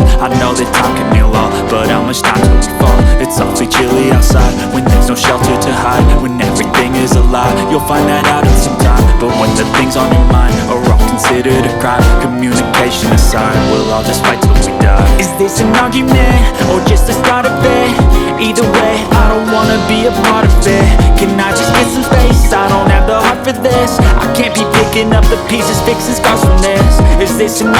cold. I know that time can heal all, but how much time till we fall? It's awfully chilly outside, when there's no shelter to hide, when everything is a lie. You'll find that out in some time, but when the things on your mind are all considered a crime, communication aside, we'll all just fight till we die. Is this an argument, or just the start of it? Either way, I don't wanna be a part of it. Can I just get some space? I don't have the heart for this. I can't be picking up the pieces, fixing scars from this. Is this an